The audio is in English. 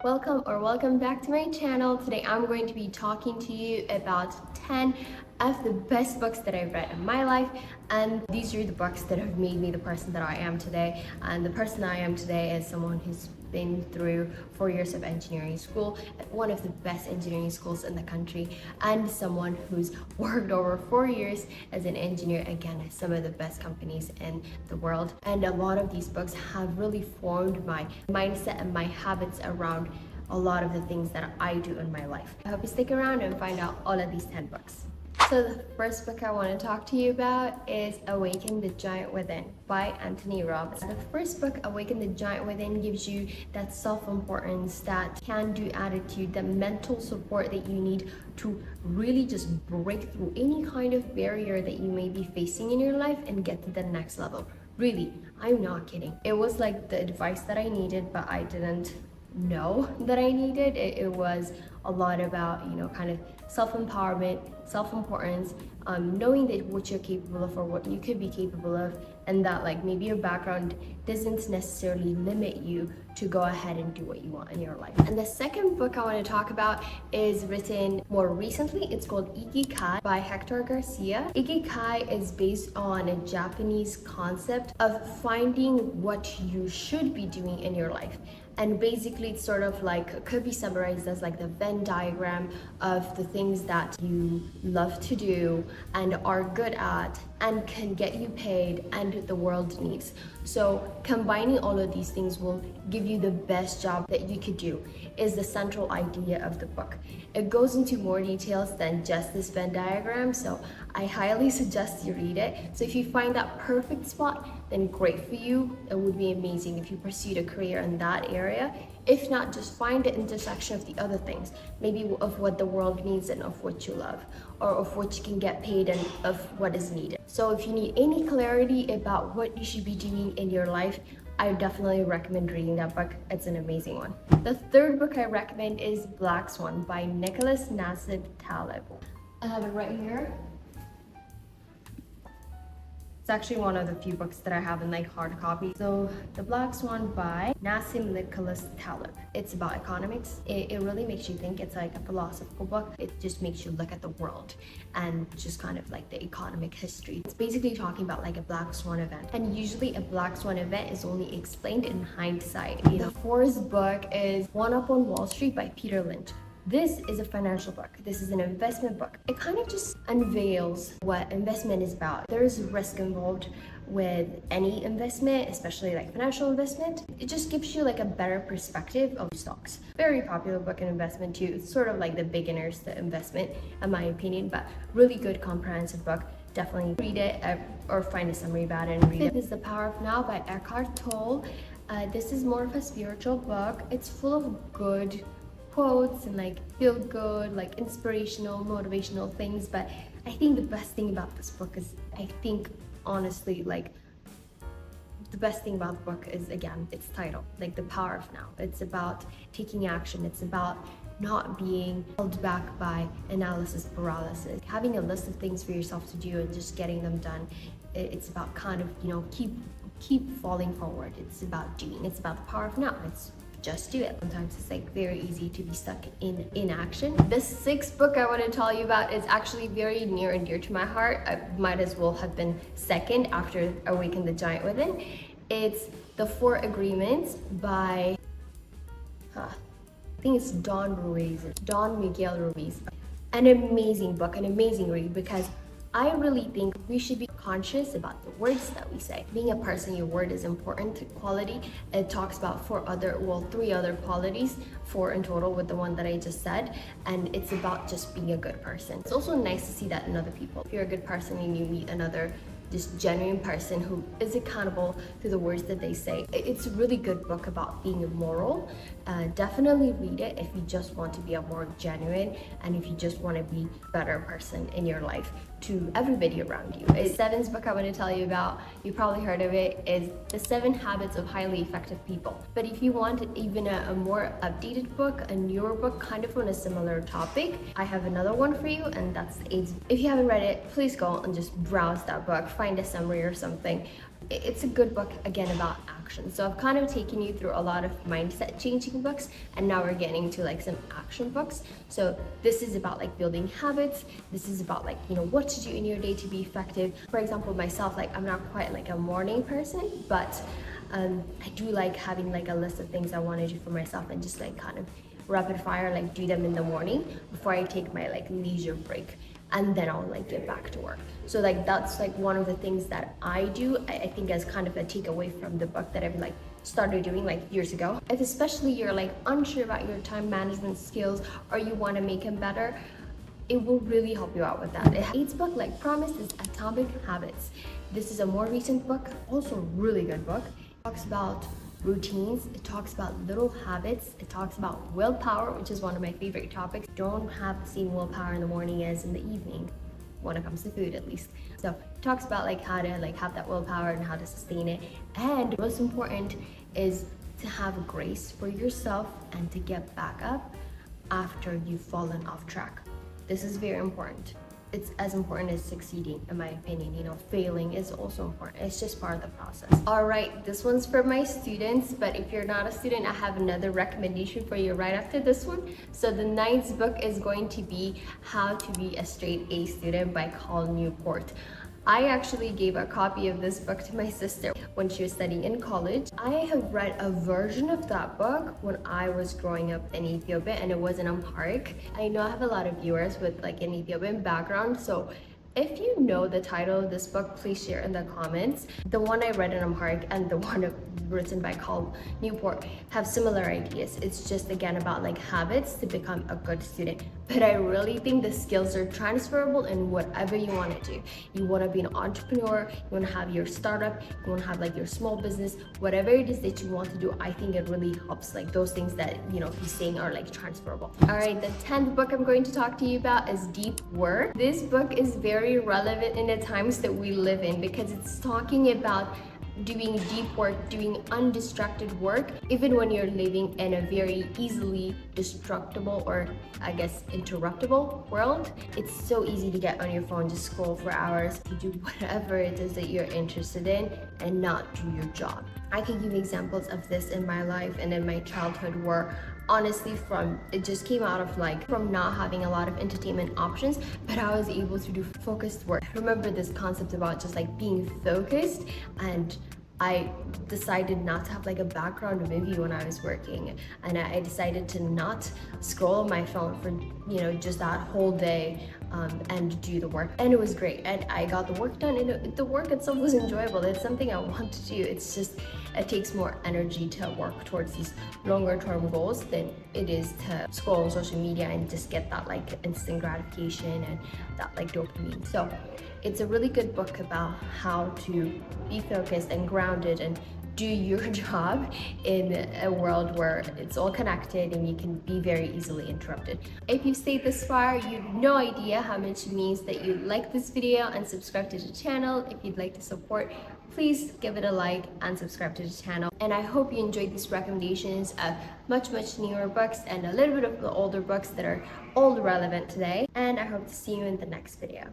Welcome back to my channel. Today I'm going to be talking to you about 10 of the best books that I've read in my life, and these are the books that have made me the person that I am today. And the person I am today is someone who's been through 4 years of engineering school at one of the best engineering schools in the country, and someone who's worked over 4 years as an engineer again at some of the best companies in the world. And a lot of these books have really formed my mindset and my habits around a lot of the things that I do in my life. I hope you stick around and find out all of these 10 books. So the first book I want to talk to you about is Awaken the Giant Within by Anthony Robbins. The first book, Awaken the Giant Within, gives you that self-importance, that can-do attitude, that mental support that you need to really just break through any kind of barrier that you may be facing in your life and get to the next level. Really, I'm not kidding. It was like the advice that I needed, but I didn't know that I needed. It was a lot about, kind of self-empowerment, self-importance, knowing that what you're capable of or what you could be capable of, and that like maybe your background doesn't necessarily limit you to go ahead and do what you want in your life. And the second book I want to talk about is written more recently. It's called Ikigai by Hector Garcia. Ikigai is based on a Japanese concept of finding what you should be doing in your life. And basically it's sort of like, could be summarized as like the Venn diagram of the things that you love to do and are good at and can get you paid and the world needs. So combining all of these things will give you the best job that you could do is the central idea of the book. It goes into more details than just this Venn diagram, so I highly suggest you read it. So if you find that perfect spot, then great for you. It would be amazing if you pursued a career in that area. If not, just find the intersection of the other things, maybe of what the world needs and of what you love, or of what you can get paid and of what is needed. So if you need any clarity about what you should be doing in your life, I definitely recommend reading that book. It's an amazing one. The third book I recommend is Black Swan by Nicholas Nassim Taleb. I have it right here. It's actually one of the few books that I have in like hard copy. So The Black Swan by Nassim Nicholas Taleb. It's about economics. It really makes you think. It's like a philosophical book. It just makes you look at the world and just kind of like the economic history. It's basically talking about like a black swan event. And usually a black swan event is only explained in hindsight. The fourth book is One Up on Wall Street by Peter Lynch. This is a financial book. This is an investment book. It kind of just unveils what investment is about. There's risk involved with any investment, especially like financial investment. It just gives you like a better perspective of stocks. Very popular book in investment too. It's sort of like the beginners to investment in my opinion, but really good comprehensive book. Definitely read it or find a summary about it and read it. This is The Power of Now by Eckhart Tolle. This is more of a spiritual book. It's full of good quotes and like feel good, like inspirational, motivational things. But I think the best thing about this book is, I think honestly, like the best thing about the book is, again, its title, like The Power of Now. It's about taking action. It's about not being held back by analysis paralysis, having a list of things for yourself to do and just getting them done. It's about kind of, keep falling forward. It's about doing. It's about the power of now. It's just do it. Sometimes it's like very easy to be stuck in inaction. The sixth book I want to tell you about is actually very near and dear to my heart. It might as well have been second after Awaken the Giant Within. It's The Four Agreements by, I think it's Don Miguel Ruiz. An amazing book, an amazing read, because I really think we should be conscious about the words that we say. Being a person, your word is important quality. It talks about three other qualities, 4 in total with the one that I just said, and it's about just being a good person. It's also nice to see that in other people. If you're a good person and you meet another just genuine person who is accountable to the words that they say. It's a really good book about being moral. Definitely read it if you just want to be a more genuine and if you just want to be a better person in your life to everybody around you. The seventh book I want to tell you about, you probably heard of it, is The 7 Habits of Highly Effective People. But if you want even a more updated book, a newer book, kind of on a similar topic, I have another one for you, and that's The 8. If you haven't read it, please go and just browse that book, find a summary or something. it's a good book, again, about action. So I've kind of taken you through a lot of mindset changing books, and now we're getting to like some action books. So this is about like building habits. This is about like, you know, what to do in your day to be effective. For example, myself, like I'm not quite like a morning person, but I do like having like a list of things I want to do for myself and just like kind of rapid fire, like do them in the morning before I take my like leisure break, and then I'll like get back to work. So like that's like one of the things that I do, I think, as kind of a takeaway from the book that I've like started doing like years ago. If especially you're like unsure about your time management skills or you want to make them better, it will really help you out with that. Eight's book, like promised, is Atomic Habits. This is a more recent book, also a really good book. It talks about routines, it talks about little habits, it talks about willpower, which is one of my favorite topics. Don't have the same willpower in the morning as in the evening, when it comes to food at least. So it talks about like how to like have that willpower and how to sustain it. And most important is to have grace for yourself and to get back up after you've fallen off track. This is very important. It's as important as succeeding, in my opinion. You know, failing is also important. It's just part of the process. All right, this one's for my students, but if you're not a student, I have another recommendation for you right after this one. So the ninth book is going to be How to Be a Straight A Student by Cal Newport. I actually gave a copy of this book to my sister when she was studying in college. I have read a version of that book when I was growing up in Ethiopia, and it was in Amharic. I know I have a lot of viewers with like an Ethiopian background, so if you know the title of this book, please share in the comments. The one I read in Amharic and the one written by Cal Newport have similar ideas. It's just again about like habits to become a good student. But I really think the skills are transferable in whatever you want to do. You want to be an entrepreneur, you want to have your startup, you want to have like your small business, whatever it is that you want to do, I think it really helps, like those things that, you know, he's saying are like transferable. All right, the 10th book I'm going to talk to you about is Deep Work. This book is very relevant in the times that we live in because it's talking about doing deep work, doing undistracted work, even when you're living in a very easily destructible, or I guess interruptible world. It's so easy to get on your phone, just scroll for hours, to do whatever it is that you're interested in and not do your job. I can give examples of this in my life and in my childhood where honestly it just came out of like from not having a lot of entertainment options, but I was able to do focused work. I remember this concept about just like being focused, and I decided not to have like a background movie when I was working, and I decided to not scroll on my phone for, you know, just that whole day and do the work, and it was great, and I got the work done, and the work itself was enjoyable. It's something I want to do. It's just it takes more energy to work towards these longer term goals than it is to scroll on social media and just get that like instant gratification and that like dopamine. So it's a really good book about how to be focused and grounded and do your job in a world where it's all connected and you can be very easily interrupted. If you stayed this far, you have no idea how much it means that you like this video and subscribe to the channel. If you'd like to support, please give it a like and subscribe to the channel. And I hope you enjoyed these recommendations of much newer books and a little bit of the older books that are all relevant today. And I hope to see you in the next video.